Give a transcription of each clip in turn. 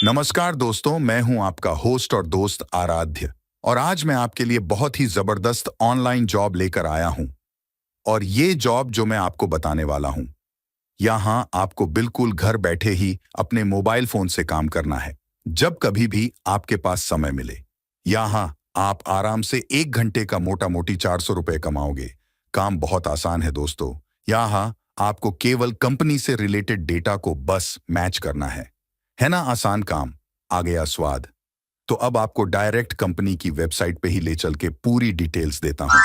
नमस्कार दोस्तों, मैं हूं आपका होस्ट और दोस्त आराध्य। और आज मैं आपके लिए बहुत ही जबरदस्त ऑनलाइन जॉब लेकर आया हूं। और ये जॉब जो मैं आपको बताने वाला हूं, यहां आपको बिल्कुल घर बैठे ही अपने मोबाइल फोन से काम करना है, जब कभी भी आपके पास समय मिले। यहां आप आराम से 1 घंटे का मोटा मोटी 400 रुपए कमाओगे। काम बहुत आसान है दोस्तों। यहां आपको केवल कंपनी से रिलेटेड डेटा को बस मैच करना है ना आसान काम। आ गया स्वाद। तो अब आपको डायरेक्ट कंपनी की वेबसाइट पे ही ले चल के पूरी डिटेल्स देता हूं।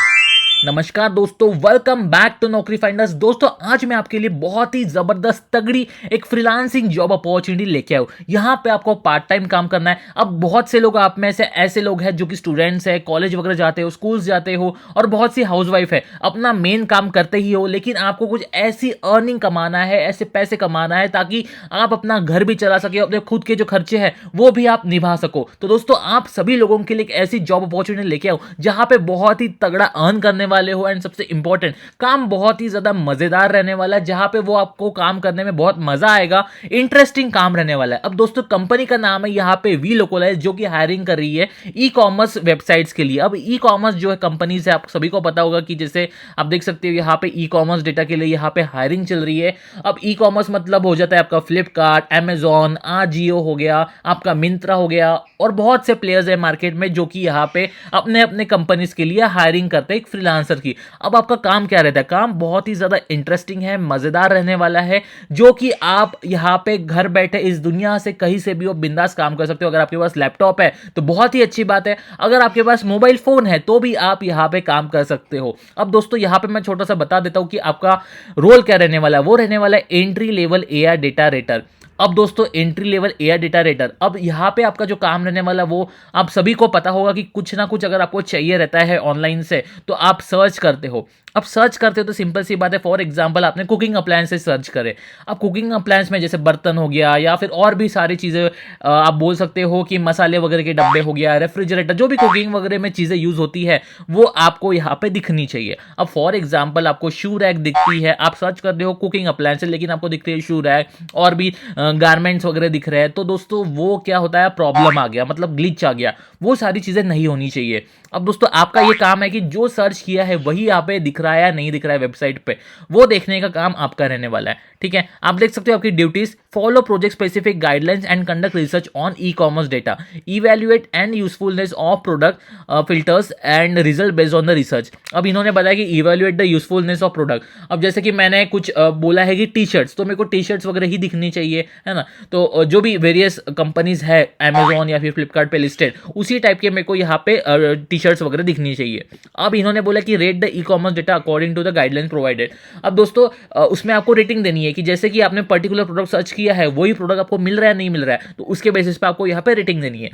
नमस्कार दोस्तों, वेलकम बैक टू नौकरी फाइंडर्स। दोस्तों, आज मैं आपके लिए बहुत ही जबरदस्त तगड़ी एक फ्रीलांसिंग जॉब अपॉर्चुनिटी लेके आया हूं। यहां पे आपको पार्ट टाइम काम करना है। अब बहुत से लोग आप में से ऐसे लोग हैं जो कि स्टूडेंट्स हैं, कॉलेज वगैरह जाते हो, स्कूल्स जाते हो, और बहुत सी हाउसवाइफ है, अपना मेन काम करते ही हो, लेकिन आपको कुछ ऐसी अर्निंग कमाना है, ऐसे पैसे कमाना है ताकि आप अपना घर भी चला सके, अपने खुद के जो खर्चे हैं वो भी आप निभा सको। तो दोस्तों, आप सभी लोगों के लिए एक ऐसी जॉब अपॉर्चुनिटी लेके आओ जहां पे बहुत ही तगड़ा अर्न करने वाले हो, एंड सबसे इंपॉर्टेंट, काम बहुत ही ज्यादा मजेदार रहने वाला है, जहां पे वो आपको काम करने में बहुत मजा आएगा, इंटरेस्टिंग काम रहने वाला है। अब दोस्तों, कंपनी का नाम है यहाँ पे वी लोकलाइज, जो कि हायरिंग कर रही है ई कॉमर्स वेबसाइट्स के लिए। अब ई कॉमर्स जो है कंपनी से आप सभी को पता होगा कि जैसे आप देख सकते हो यहाँ पे ई कॉमर्स डेटा के लिए यहाँ पे हायरिंग चल रही है। अब ई कॉमर्स मतलब हो जाता है आपका फ्लिपकार्ट, अमेजॉन, आजियो हो गया, आपका मिंत्रा हो गया, और बहुत से प्लेयर्स है मार्केट में जो कि यहाँ पे अपने अपने कंपनीज के लिए हायरिंग करते हैं एक फ्रीलांसर की। अब आपका काम क्या रहता है? काम बहुत ही ज्यादा इंटरेस्टिंग है, मजेदार रहने वाला है, जो कि आप यहाँ पे घर बैठे इस दुनिया से कहीं से भी वो बिंदास काम कर सकते हो। अगर आपके पास लैपटॉप है तो बहुत ही अच्छी बात है, अगर आपके पास मोबाइल फोन है तो भी आप यहाँ पे काम कर सकते हो। अब दोस्तों, यहाँ पे मैं छोटा सा बता देता हूँ कि आपका रोल क्या रहने वाला है। वो रहने वाला है entry level AI data rater. अब दोस्तों, entry level AI data rater, अब यहाँ पे आपका जो काम रहने वाला वो आप सभी को पता होगा कि कुछ ना कुछ अगर आपको चाहिए रहता है ऑनलाइन से तो आप सर्च करते हो। अब सर्च करते हो तो सिंपल सी बात है, फॉर एग्जांपल आपने कुकिंग अप्लायंसेस सर्च करे। अब कुकिंग अप्लायंस में जैसे बर्तन हो गया या फिर और भी सारी चीज़ें, आप बोल सकते हो कि मसाले वगैरह के डब्बे हो गया, रेफ्रिजरेटर, जो भी कुकिंग वगैरह में चीज़ें यूज़ होती है वो आपको यहाँ पे दिखनी चाहिए। अब फॉर एग्जाम्पल आपको शू रैक दिखती है, आप सर्च कर रहे हो कुकिंग अप्लायंसेस लेकिन आपको दिखती है शू रैक, और भी गारमेंट्स वगैरह दिख रहे हैं, तो दोस्तों वो क्या होता है, प्रॉब्लम आ गया, मतलब ग्लिच आ गया। वो सारी चीज़ें नहीं होनी चाहिए। अब दोस्तों, आपका ये काम है कि जो सर्च किया है वही यहाँ पे दिख रहा है या नहीं दिख रहा है वेबसाइट पे, वो देखने का काम आपका रहने वाला है। ठीक है, आप देख सकते हो आपकी duties: follow project specific guidelines and conduct research on E commerce data, evaluate and usefulness of product filters and result based on the research. अब इन्होंने बताया कि evaluate the usefulness of product. अब जैसे कि मैंने कुछ बोला है कि टी शर्ट्स, तो मेरे को टी शर्ट्स वगैरह ही दिखनी चाहिए, है ना। तो जो भी वेरियस कंपनीज है अमेजोन या फिर फ्लिपकार्ट पे लिस्टेड, उसी टाइप के मेरे को यहाँ पे टी शर्ट्स वगैरह दिखनी चाहिए। अब इन्होंने बोला कि rate the e commerce data according to the guideline provided. अब दोस्तों, उसमें आपको रेटिंग देनी है कि जैसे कि आपने पर्टिकुलर प्रोडक्ट सर्च किया है, वही प्रोडक्ट आपको मिल रहा है नहीं मिल रहा है, तो उसके बेसिस पे आपको यहाँ पे रेटिंग देनी है।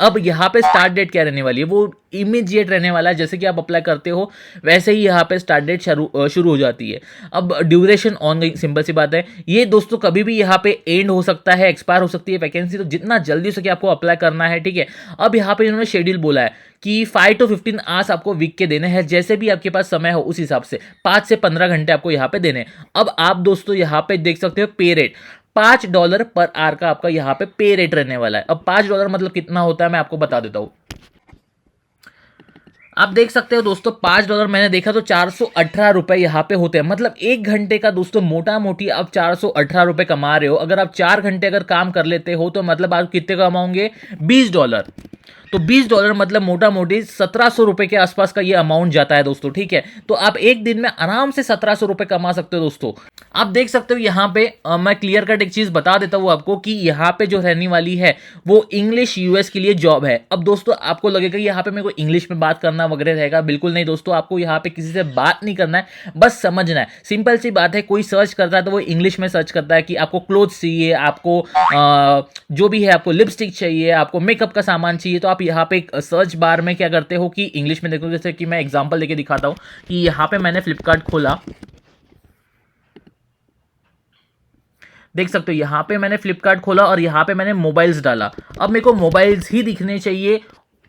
अब यहाँ पे स्टार्ट डेट क्या रहने वाली है, वो इमीडिएट रहने वाला है। जैसे कि आप अप्लाई करते हो वैसे ही यहाँ पे स्टार्ट डेट शुरू हो जाती है। अब ड्यूरेशन ऑन गई, सिंपल सी बात है, ये दोस्तों कभी भी यहाँ पे एंड हो सकता है, एक्सपायर हो सकती है वैकेंसी, तो जितना जल्दी हो सके आपको अप्लाई करना है। ठीक है, अब यहाँ पे इन्होंने शेड्यूल बोला है कि 5 to 15 आवर्स आपको वीक के देने हैं, जैसे भी आपके पास समय हो उस हिसाब से 5 से 15 घंटे आपको यहाँ पे देने हैं। अब आप दोस्तों यहाँ पे देख सकते हो पे रेट $5 पर आवर का आपका यहाँ पे पे रेट रहने वाला है। अब $5 मतलब कितना होता है मैं आपको बता देता हूँ। आप देख सकते हो दोस्तों, $5 मैंने देखा तो 418 रुपए यहाँ पे होते हैं। मतलब 1 घंटे का दोस्तों मोटा मोटी आप 418 रुपए कमा रहे हो। अगर आप 4 घंटे अगर काम कर लेते हो तो मतलब आप कितने कमाओगे, $20। तो $20 मतलब मोटा मोटी 1700 रुपए के आसपास का ये अमाउंट जाता है दोस्तों। ठीक है, तो आप एक दिन में आराम से 1700 रुपए कमा सकते हो दोस्तों। आप देख सकते हो यहाँ पे मैं क्लियर कट एक चीज बता देता हूँ आपको कि यहाँ पे जो रहने वाली है वो इंग्लिश यूएस के लिए जॉब है। अब दोस्तों, आपको लगेगा यहाँ पे मेरे को इंग्लिश में बात करना वगैरह रहेगा, बिल्कुल नहीं दोस्तों। आपको यहाँ पे किसी से बात नहीं करना है, बस समझना है। सिंपल सी बात है, कोई सर्च करता है तो वो इंग्लिश में सर्च करता है कि आपको क्लोथ्स चाहिए, आपको जो भी है, आपको लिपस्टिक चाहिए, आपको मेकअप का सामान चाहिए, तो आप यहाँ पे सर्च बार में क्या करते हो कि इंग्लिश में देखो। जैसे कि मैं एग्जांपल लेके दिखाता हूँ कि यहाँ पे मैंने फ्लिपकार्ट खोला, देख सकते हो यहाँ पे मैंने फ्लिपकार्ट खोला और यहाँ पे मैंने मोबाइल्स डाला। अब मेरे को मोबाइल्स ही दिखने चाहिए,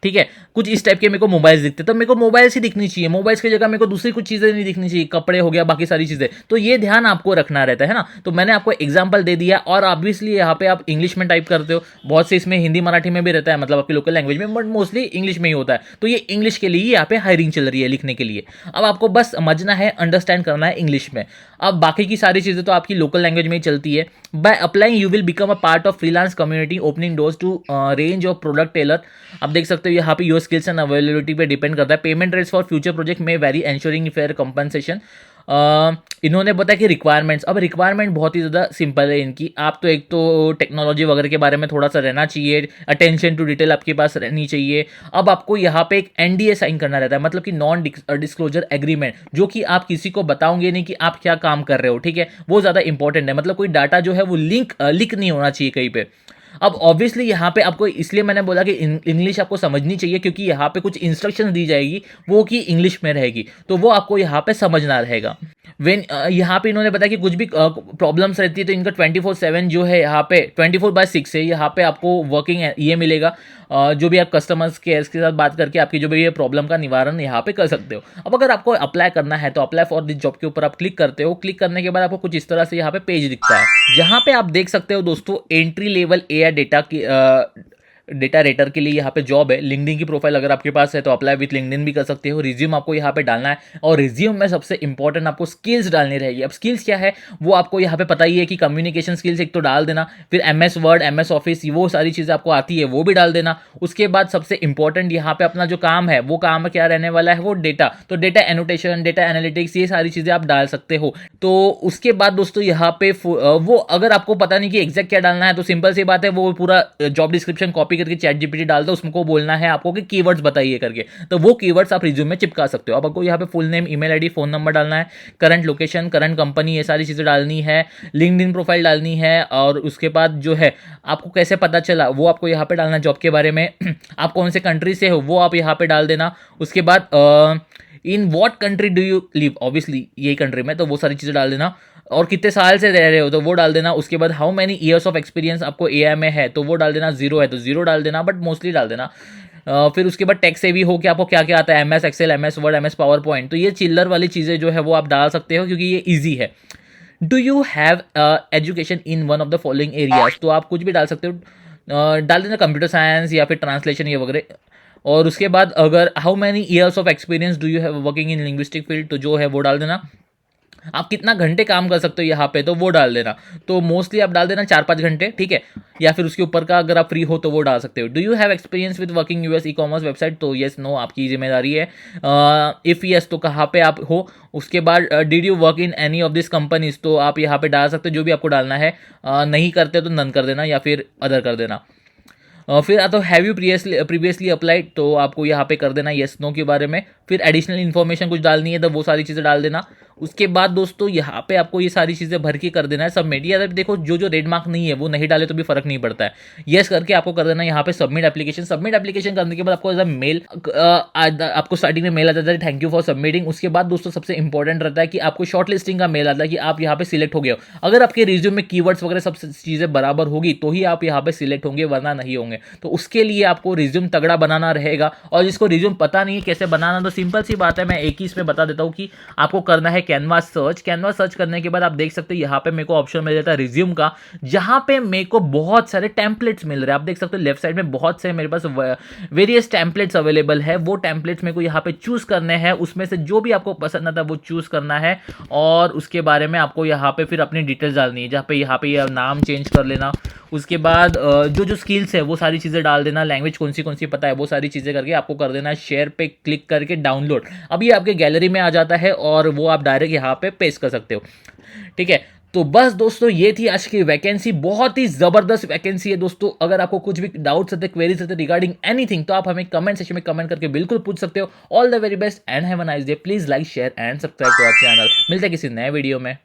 ठीक है, कुछ इस टाइप के मेरे को मोबाइल्स दिखते, तो मेरे को मोबाइल्स ही दिखनी चाहिए, मोबाइल्स की जगह मेरे को दूसरी कुछ चीज़ें नहीं दिखनी चाहिए, कपड़े हो गया, बाकी सारी चीज़ें, तो ये ध्यान आपको रखना रहता है ना। तो मैंने आपको एग्जांपल दे दिया, और ऑब्वियसली यहाँ पे आप इंग्लिश में टाइप करते हो, बहुत से इसमें हिंदी मराठी में भी रहता है, मतलब आपकी लोकल लैंग्वेज में, बट मोस्टली इंग्लिश में ही होता है। तो ये इंग्लिश के लिए यहाँ पे हायरिंग चल रही है लिखने के लिए। अब आपको बस समझना है, अंडरस्टैंड करना है इंग्लिश में। अब बाकी की सारी चीज़ें तो आपकी लोकल लैंग्वेज में ही चलती है। By applying you will become a part of freelance community opening doors to range of product tailor. आप देख सकते हो यहाँ पे योर स्किल्स एंड अवेलेबिलिटी पे डिपेंड करता है। Payment rates for future project में वेरी एंश्योरिंग फेयर कंपनसेशन। इन्होंने बताया कि रिक्वायरमेंट्स, अब रिक्वायरमेंट बहुत ही ज़्यादा सिंपल है इनकी। आप तो एक तो टेक्नोलॉजी वगैरह के बारे में थोड़ा सा रहना चाहिए, अटेंशन टू डिटेल आपके पास रहनी चाहिए। अब आपको यहाँ पे एक एनडीए साइन करना रहता है, मतलब कि नॉन डिस्क्लोजर एग्रीमेंट, जो कि आप किसी को बताओगे नहीं कि आप क्या काम कर रहे हो, ठीक है, वो ज़्यादा इंपॉर्टेंट है। मतलब कोई डाटा जो है वो लीक नहीं होना चाहिए कहीं पे। अब ऑब्वियसली यहाँ पे आपको, इसलिए मैंने बोला कि इंग्लिश आपको समझनी चाहिए, क्योंकि यहाँ पे कुछ इंस्ट्रक्शंस दी जाएगी वो कि इंग्लिश में रहेगी, तो वो आपको यहाँ पे समझना रहेगा। यहाँ पे इन्होंने बताया कि कुछ भी प्रॉब्लम्स रहती है तो इनका 24/7 जो है, यहाँ पे 24/6 है, यहाँ पे आपको वर्किंग ये मिलेगा। जो भी आप कस्टमर्स केयर के साथ बात करके आपकी जो भी ये प्रॉब्लम का निवारण यहाँ पे कर सकते हो। अब अगर आपको अप्लाई करना है तो अप्लाई फॉर दिस जॉब के ऊपर आप क्लिक करते हो। क्लिक करने के बाद आपको कुछ इस तरह से यहाँ पे पेज दिखता है, जहाँ पे आप देख सकते हो दोस्तों entry level AI data rater के लिए यहाँ पे जॉब है। लिंक्डइन की प्रोफाइल अगर आपके पास है तो अप्लाई विथ लिंक्डइन भी कर सकते हो। रिज्यूम आपको यहाँ पे डालना है, और रिज्यूम में सबसे इंपॉर्टेंट आपको स्किल्स डालनी रहेगी। अब स्किल्स क्या है वो आपको यहाँ पे पता ही है कि कम्युनिकेशन स्किल्स एक तो डाल देना, फिर एमएस वर्ड, एमएस ऑफिस, वो सारी चीज़ें आपको आती है वो भी डाल देना। उसके बाद सबसे इंपॉर्टेंट यहाँ पे अपना जो काम है, वो काम क्या रहने वाला है, वो डेटा, तो डेटा एनोटेशन, डेटा एनालिटिक्स, ये सारी चीज़ें आप डाल सकते हो। तो उसके बाद दोस्तों यहाँ पे वो अगर आपको पता नहीं कि एग्जैक्ट क्या डालना है, तो सिंपल सी बात है, वो पूरा जॉब डिस्क्रिप्शन कॉपी करके चैटजीपीटी डाल दो, उसको बोलना है आपको कि कीवर्ड्स बताइए करके, तो वो कीवर्ड्स आप रिज्यूम में चिपका सकते हो। अब आपको यहाँ पे full name, email ID, phone number डालना है, करंट लोकेशन, करंट कंपनी, ये सारी चीज़ें डालनी है, लिंक्डइन प्रोफाइल डालनी है, और उसके बाद जो है आपको कैसे पता चला वो आपको यहाँ पे डालना है जॉब के बारे में। आप कौन से कंट्री से हो वो आप यहाँ पे डाल देना। उसके बाद in what country do you live, obviously यही कंट्री में, तो वो सारी चीज़ें डाल देना, और कितने साल से रह रहे हो तो वो डाल देना। उसके बाद how many years of experience आपको एआई में है तो वो डाल देना, 0 है तो 0 डाल देना, बट मोस्टली डाल देना। फिर उसके बाद टेक से भी हो कि आपको क्या क्या आता है, MS Excel, MS Word, MS PowerPoint, तो ये चिल्लर वाली चीज़ें जो है वो आप डाल सकते हो क्योंकि ये ईजी है। Do you have education in one of the following areas, तो आप कुछ भी डाल सकते हो, डाल देना कंप्यूटर साइंस या फिर ट्रांसलेशन ये वगैरह। और उसके बाद अगर how many years of experience do you have working in linguistic field, तो जो है वो डाल देना। आप कितना घंटे काम कर सकते हो यहाँ पे तो वो डाल देना, तो मोस्टली आप डाल देना 4-5 घंटे, ठीक है, या फिर उसके ऊपर का अगर आप फ्री हो तो वो डाल सकते हो। Do you have experience with working US e commerce website, तो येस नो आपकी जिम्मेदारी है। इफ़ येस तो कहाँ पे आप हो। उसके बाद did you work in any of this companies, तो आप यहाँ पे डाल सकते हो जो भी आपको डालना है। नहीं करते तो नन कर देना या फिर अदर कर देना। फिर तो हैव यू प्रीवियसली अप्लाइड, तो आपको यहाँ पे कर देना येस नो के बारे में। फिर एडिशनल इन्फॉर्मेशन कुछ डालनी है तो वो सारी चीज़ें डाल देना। उसके बाद दोस्तों यहाँ पे आपको ये सारी चीज़ें भर के कर देना है सबमिट। या देखो जो रेड मार्क नहीं है वो नहीं डाले तो भी फर्क नहीं पड़ता है, येस करके आपको कर देना यहाँ पे सबमिट एप्लीकेशन। सबमिट एप्लीकेशन करने के बाद आपको एज मेल आपको स्टार्टिंग में मेल आ जाता है थैंक यू फॉर सबमिटिंग। उसके बाद दोस्तों सबसे इंपॉर्टेंट रहता है कि आपको शॉर्ट लिस्टिंग का मेल आता है कि आप यहाँ पे सिलेक्ट हो गए हो। अगर आपके रिज्यूम में कीवर्ड्स वगैरह सब चीज़ें बराबर होगी तो ही आप यहाँ पे सिलेक्ट होंगे, वरना नहीं होंगे। तो उसके लिए आपको रिज्यूम तगड़ा बनाना रहेगा, और जिसको रिज्यूम पता नहीं है कैसे बनाना, तो सिंपल सी बात है, मैं एक ही इसमें बता देता हूँ कि आपको करना है कैनवास सर्च। कैनवास सर्च करने के बाद आप देख सकते हो यहाँ पे मेरे को ऑप्शन मिल जाता है रिज्यूम का, जहाँ पे मेरे को बहुत सारे टेम्पलेट्स मिल रहे हैं। आप देख सकते हो लेफ्ट साइड में बहुत से मेरे पास वेरियस टेम्पलेट्स अवेलेबल है। वो टेम्पलेट्स मेरे को यहाँ पे चूज करने हैं, उसमें से जो भी आपको पसंद आता है वो चूज करना है, और उसके बारे में आपको यहाँ पे फिर अपनी डिटेल्स डालनी है, जहाँ पे यहाँ पे नाम चेंज कर लेना। उसके बाद जो स्किल्स है वो सारी चीज़ें डाल देना, लैंग्वेज कौन सी पता है वो सारी चीज़ें करके आपको कर देना है शेयर पे क्लिक करके डाउनलोड। अब ये आपके गैलरी में आ जाता है और वो आप डायरेक्ट यहाँ पे पेस्ट कर सकते हो, ठीक है। तो बस दोस्तों ये थी आज की वैकेंसी, बहुत ही जबरदस्त वैकेंसी है दोस्तों। अगर आपको कुछ भी डाउट्स होते, क्वेरीज होते रिगार्डिंग एनीथिंग, तो आप हमें कमेंट सेक्शन में कमेंट करके बिल्कुल पूछ सकते हो। All the very best and have a nice day. Please like share and subscribe to our channel. मिलते हैं किसी नए वीडियो में।